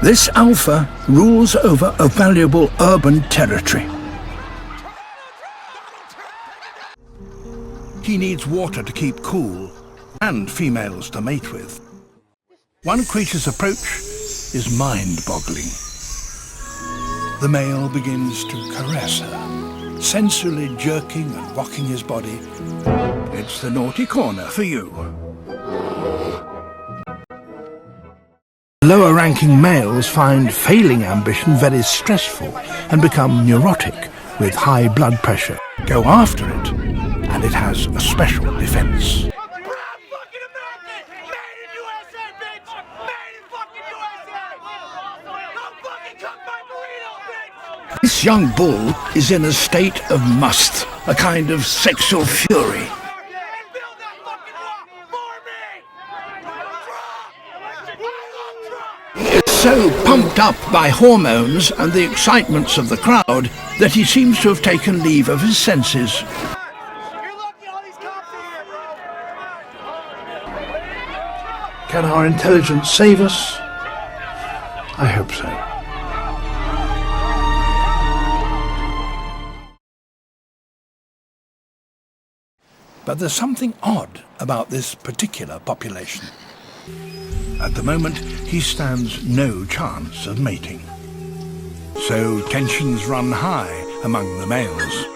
This alpha rules over a valuable urban territory. He needs water to keep cool and females to mate with. One creature's approach is mind-boggling. The male begins to caress her, sensually jerking and rocking his body. It's the naughty corner for you. Lower-ranking males find failing ambition very stressful and become neurotic with high blood pressure. Go after it, and it has a special defense. This young bull is in a state of must, a kind of sexual fury. He is so pumped up by hormones and the excitements of the crowd that he seems to have taken leave of his senses. Can our intelligence save us? I hope so. But there's something odd about this particular population. At the moment, he stands no chance of mating. So tensions run high among the males.